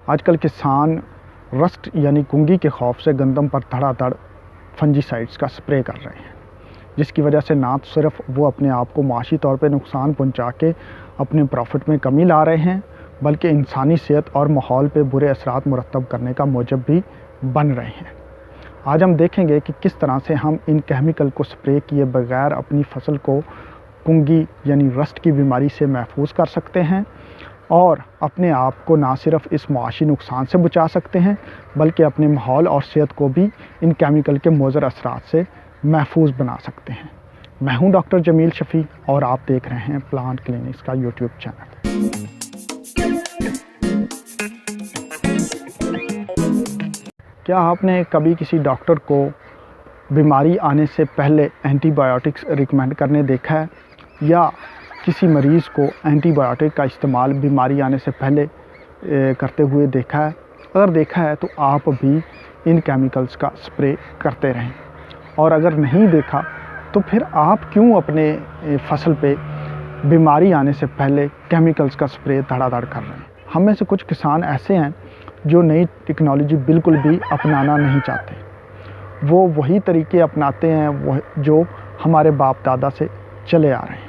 आजकल किसान रस्ट यानी कुंगी के खौफ से गंदम पर धड़ाधड़ फंजीसाइड्स का स्प्रे कर रहे हैं, जिसकी वजह से ना तो सिर्फ वो अपने आप को माशी तौर पे नुकसान पहुंचा के अपने प्रॉफिट में कमी ला रहे हैं, बल्कि इंसानी सेहत और माहौल पे बुरे असरात मुरतब करने का मूजब भी बन रहे हैं। आज हम देखेंगे कि किस तरह से हम इन केमिकल को स्प्रे किए बगैर अपनी फसल को कुंगी यानी रस्ट की बीमारी से महफूज कर सकते हैं और अपने आप को ना सिर्फ इस मुआशी नुकसान से बचा सकते हैं, बल्कि अपने माहौल और सेहत को भी इन केमिकल के मुज़र असरात से महफूज बना सकते हैं। मैं हूं डॉक्टर जमील शफ़ी और आप देख रहे हैं प्लांट क्लिनिक्स का यूट्यूब चैनल। क्या आपने कभी किसी डॉक्टर को बीमारी आने से पहले एंटीबायोटिक्स रिकमेंड करने देखा है, या किसी मरीज़ को एंटीबायोटिक का इस्तेमाल बीमारी आने से पहले करते हुए देखा है? अगर देखा है तो आप भी इन केमिकल्स का स्प्रे करते रहें, और अगर नहीं देखा तो फिर आप क्यों अपने फसल पे बीमारी आने से पहले केमिकल्स का स्प्रे धड़ाधड़ कर रहे हैं? हम में से कुछ किसान ऐसे हैं जो नई टेक्नोलॉजी बिल्कुल भी अपनाना नहीं चाहते। वो वही तरीके अपनाते हैं वो जो हमारे बाप दादा से चले आ रहे हैं।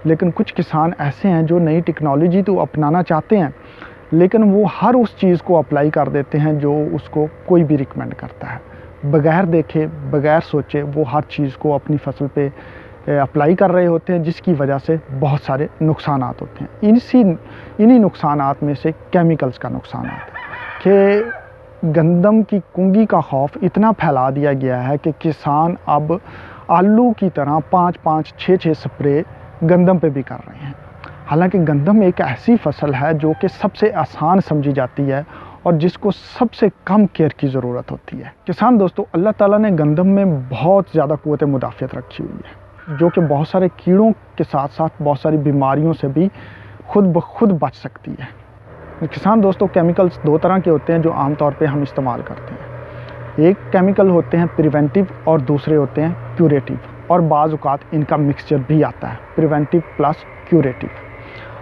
लेकिन कुछ किसान ऐसे हैं जो नई टेक्नोलॉजी तो अपनाना चाहते हैं, लेकिन वो हर उस चीज़ को अप्लाई कर देते हैं जो उसको कोई भी रिकमेंड करता है। बगैर देखे बगैर सोचे वो हर चीज़ को अपनी फसल पे अप्लाई कर रहे होते हैं, जिसकी वजह से बहुत सारे नुकसानात होते हैं। इन्हीं नुकसानात में से केमिकल्स का नुकसान आता है कि गंदम की कुंगी का खौफ इतना फैला दिया गया है कि किसान अब आलू की तरह 5-5, 6-6 स्प्रे गंदम पे भी कर रहे हैं। हालांकि गंदम एक ऐसी फसल है जो कि सबसे आसान समझी जाती है और जिसको सबसे कम केयर की ज़रूरत होती है। किसान दोस्तों, अल्लाह ताला ने गंदम में बहुत ज़्यादा क़ुव्वत मुदाफ़ियत रखी हुई है, जो कि बहुत सारे कीड़ों के साथ साथ बहुत सारी बीमारियों से भी खुद ब खुद बच सकती है। किसान दोस्तों, केमिकल्स दो तरह के होते हैं जो आम तौर पे हम इस्तेमाल करते हैं। एक केमिकल होते हैं प्रिवेंटिव और दूसरे होते हैं क्यूरेटिव, और बाज़ औक़ात इनका मिक्सचर भी आता है, प्रिवेंटिव प्लस क्यूरेटिव।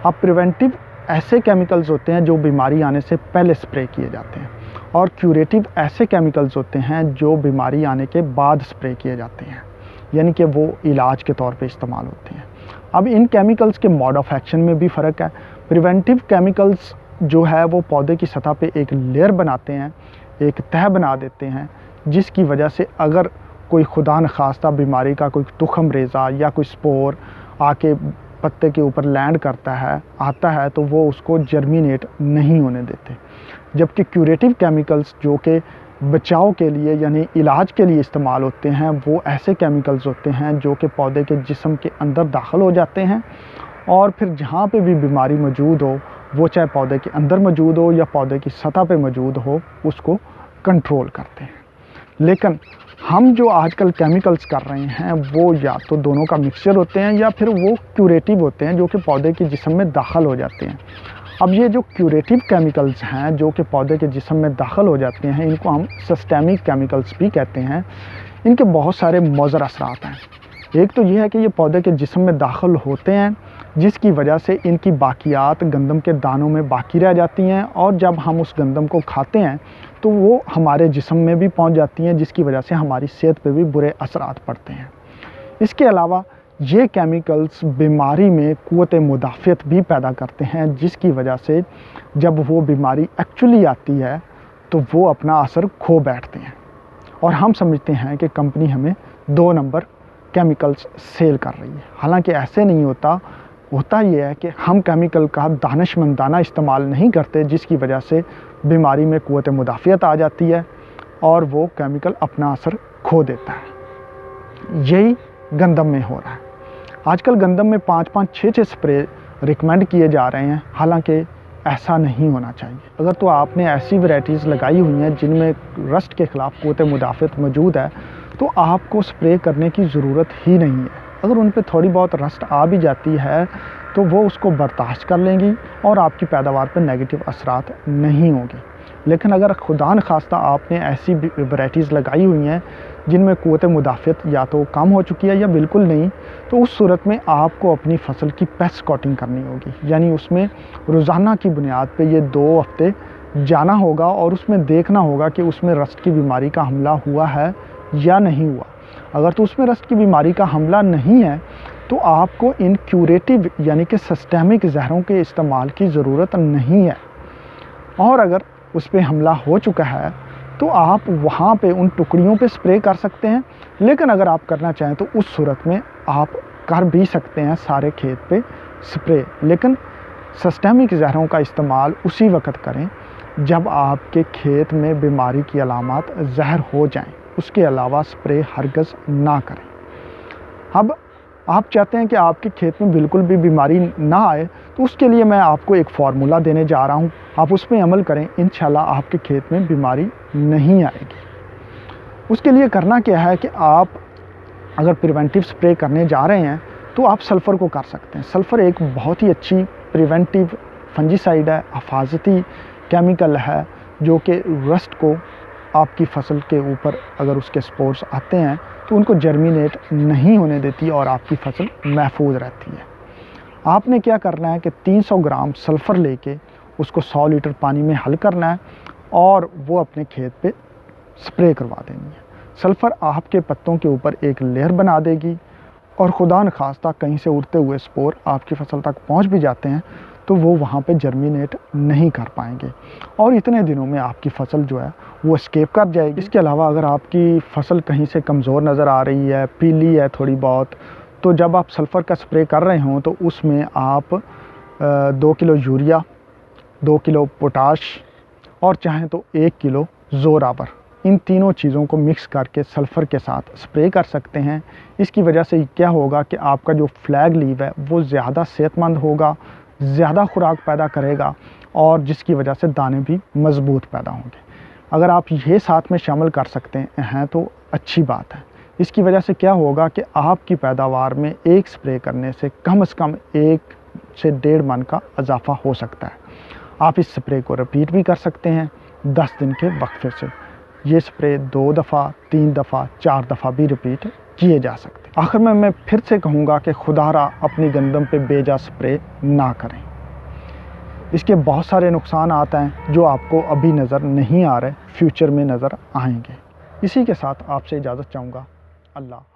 अब प्रिवेंटिव ऐसे केमिकल्स होते हैं जो बीमारी आने से पहले स्प्रे किए जाते हैं, और क्यूरेटिव ऐसे केमिकल्स होते हैं जो बीमारी आने के बाद स्प्रे किए जाते हैं, यानी कि वो इलाज के तौर पे इस्तेमाल होते हैं। अब इन केमिकल्स के मोड ऑफ एक्शन में भी फ़र्क है। प्रिवेंटिव केमिकल्स जो है वो पौधे की सतह पे एक लेयर बनाते हैं, एक तह बना देते हैं, जिसकी वजह से अगर कोई खुदा न खास्ता बीमारी का कोई तुखम रेज़ा या कोई स्पोर आके पत्ते के ऊपर लैंड आता है तो वो उसको जर्मिनेट नहीं होने देते। जबकि क्यूरेटिव केमिकल्स जो कि बचाव के लिए यानी इलाज के लिए इस्तेमाल होते हैं, वो ऐसे केमिकल्स होते हैं जो कि पौधे के जिस्म के अंदर दाखिल हो जाते हैं, और फिर जहाँ पे भी बीमारी मौजूद हो, वो चाहे पौधे के अंदर मौजूद हो या पौधे की सतह पे मौजूद हो, उसको कंट्रोल करते हैं। लेकिन हम जो आजकल केमिकल्स कर रहे हैं वो या तो दोनों का मिक्सचर होते हैं या फिर वो क्यूरेटिव होते हैं जो कि पौधे के जिस्म में दाखिल हो जाते हैं। अब ये जो क्यूरेटिव केमिकल्स हैं जो कि पौधे के जिस्म में दाखिल हो जाते हैं, इनको हम सिस्टेमिक केमिकल्स भी कहते हैं। इनके बहुत सारे मुज़र असरात हैं। एक तो ये है कि ये पौधे के जिस्म में दाखिल होते हैं, जिसकी वजह से इनकी बाकियात गंदम के दानों में बाकी रह जाती हैं, और जब हम उस गंदम को खाते हैं तो वो हमारे जिस्म में भी पहुंच जाती हैं, जिसकी वजह से हमारी सेहत पे भी बुरे असरात पड़ते हैं। इसके अलावा ये केमिकल्स बीमारी में क़ुव्वत मुदाफ़ियत भी पैदा करते हैं, जिसकी वजह से जब वो बीमारी एक्चुअली आती है तो वो अपना असर खो बैठते हैं, और हम समझते हैं कि कंपनी हमें 2 नंबर केमिकल्स सेल कर रही है। हालांकि ऐसे नहीं होता। होता ये है कि हम केमिकल का दानिशमंदाना इस्तेमाल नहीं करते, जिसकी वजह से बीमारी में क़ुव्वत मुदाफ़ियत आ जाती है और वो केमिकल अपना असर खो देता है। यही गंदम में हो रहा है। आजकल गंदम में 5-5, 6-6 स्प्रे रिकमेंड किए जा रहे हैं, हालांकि ऐसा नहीं होना चाहिए। अगर तो आपने ऐसी वैरायटीज़ लगाई हुई हैं जिनमें रस्ट के ख़िलाफ़ क़ुव्वत मुदाफ़ियत मौजूद है, तो आपको स्प्रे करने की ज़रूरत ही नहीं है। अगर उन पे थोड़ी बहुत रस्ट आ भी जाती है तो वो उसको बर्दाश्त कर लेंगी और आपकी पैदावार पर नेगेटिव असरात नहीं होंगे। लेकिन अगर खुदा न खास्ता आपने ऐसी वैरायटीज़ लगाई हुई हैं जिनमें क़ुव्वत मुदाफ़ियत या तो कम हो चुकी है या बिल्कुल नहीं, तो उस सूरत में आपको अपनी फसल की पेस्ट कॉटिंग करनी होगी। यानी उसमें रोज़ाना की बुनियाद पे ये 2 हफ्ते जाना होगा और उसमें देखना होगा कि उसमें रस्ट की बीमारी का हमला हुआ है या नहीं हुआ। अगर तो उसमें रस्ट की बीमारी का हमला नहीं है तो आपको इन क्यूरेटिव यानी कि सिस्टेमिक जहरों के इस्तेमाल की ज़रूरत नहीं है। और अगर उस पर हमला हो चुका है तो आप वहाँ पे उन टुकड़ियों पे स्प्रे कर सकते हैं। लेकिन अगर आप करना चाहें तो उस सूरत में आप कर भी सकते हैं सारे खेत पे स्प्रे, लेकिन सिस्टेमिक जहरों का इस्तेमाल उसी वक्त करें जब आपके खेत में बीमारी की अलामात जहर हो जाएं। उसके अलावा स्प्रे हरगज़ ना करें। अब आप चाहते हैं कि आपके खेत में बिल्कुल भी बीमारी ना आए, तो उसके लिए मैं आपको एक फार्मूला देने जा रहा हूं। आप उस पर अमल करें, इंशाल्लाह आपके खेत में बीमारी नहीं आएगी। उसके लिए करना क्या है कि आप अगर प्रिवेंटिव स्प्रे करने जा रहे हैं तो आप सल्फ़र को कर सकते हैं। सल्फ़र एक बहुत ही अच्छी प्रिवेंटिव फंजीसाइड है, हिफाजती केमिकल है, जो कि रस्ट को आपकी फसल के ऊपर अगर उसके स्पोर्स आते हैं तो उनको जर्मिनेट नहीं होने देती और आपकी फसल महफूज रहती है। आपने क्या करना है कि 300 ग्राम सल्फ़र लेके उसको 100 लीटर पानी में हल करना है और वो अपने खेत पे स्प्रे करवा देनी है। सल्फ़र आपके पत्तों के ऊपर एक लेयर बना देगी और खुदा न खास्ता कहीं से उड़ते हुए स्पोर आपकी फसल तक पहुंच भी जाते हैं तो वो वहाँ पे जर्मिनेट नहीं कर पाएंगे और इतने दिनों में आपकी फसल जो है वो एस्केप कर जाएगी। इसके अलावा अगर आपकी फसल कहीं से कमज़ोर नज़र आ रही है, पीली है थोड़ी बहुत, तो जब आप सल्फ़र का स्प्रे कर रहे हों तो उसमें आप 2 किलो यूरिया, 2 किलो पोटाश और चाहें तो 1 किलो ज़ोरावर, इन तीनों चीज़ों को मिक्स करके सल्फ़र के साथ स्प्रे कर सकते हैं। इसकी वजह से क्या होगा कि आपका जो फ्लैग लीव है वो ज़्यादा सेहतमंद होगा, ज़्यादा खुराक पैदा करेगा और जिसकी वजह से दाने भी मज़बूत पैदा होंगे। अगर आप ये साथ में शामिल कर सकते हैं तो अच्छी बात है। इसकी वजह से क्या होगा कि आपकी पैदावार में एक स्प्रे करने से कम 1 से 1.5 मन का इजाफा हो सकता है। आप इस स्प्रे को रिपीट भी कर सकते हैं 10 दिन के वक्फे से। ये स्प्रे 2 दफ़ा, 3 दफ़ा, 4 दफ़ा भी रिपीट किए जा सकते हैं। आखिर में मैं फिर से कहूँगा कि खुदारा अपनी गंदम पे बेजा स्प्रे ना करें। इसके बहुत सारे नुकसान आते हैं जो आपको अभी नज़र नहीं आ रहे, फ्यूचर में नज़र आएंगे। इसी के साथ आपसे इजाज़त चाहूँगा। अल्लाह।